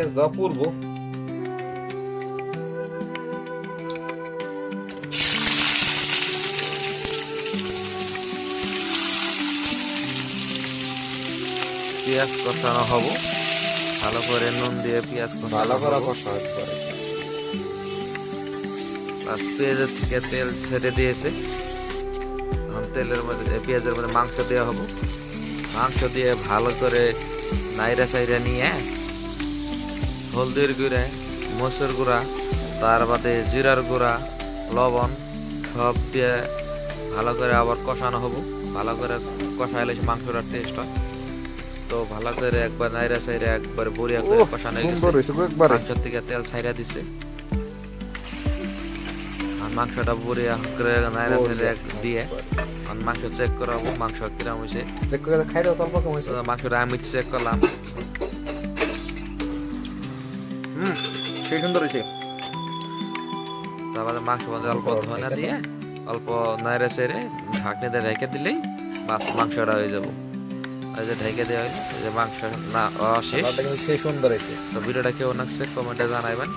পেঁয়াজ দেওয়া পূর্ব পেঁয়াজ কষানো হবো ভালো করে নুন দিয়ে পেঁয়াজ ভালো কষানো করে হবো। কষা একবারে আর পেঁয়াজের থেকে তেল ছেড়ে দিয়েছে, এখন তেলের মধ্যে পেঁয়াজের মধ্যে মাংস দেওয়া হবো। মাংস দিয়ে ভালো করে নাইরা সাইরা নিয়ে হলদির গুঁড়া, মসুর গুঁড়া, তার বাদে জিরার গুঁড়া, লবণ সব দিয়ে ভালো করে আবার কষানো হবো। ভালো করে কষাইলে মাংসটার টেস্ট হয়। তো ভালো করে একবার নাইরা সাইরা একবার বড়িয়া করে কষানো হয়ে সুন্দর গেছে। হয়েছে একবারে মাংস থেকে তেল ছাইরা দিছে, আর মাংসটা বড়িয়া করে নাইরা সাইরা দিয়ে মাংস চেক করাবো মাংস কিরম হয়েছে। চেক করে খাই দাও অল্প কম হয়েছে মাংসটা আমি চেক করলাম, সেই সুন্দর হয়েছে তারপরে মাংস মধ্যে অল্প ধনা দিয়ে অল্প নাইড়ে চেড়ে ঢাকনি দিয়ে ঢেকে দিলেই বাস মাংসটা হয়ে যাবো। এই যে ঢেকে দেওয়া হইলো, এই যে মাংস না শেষ। সেই সুন্দর হয়েছে তো ভিডিওটা কেমন লাগছে কমেন্টে জানাইবেন।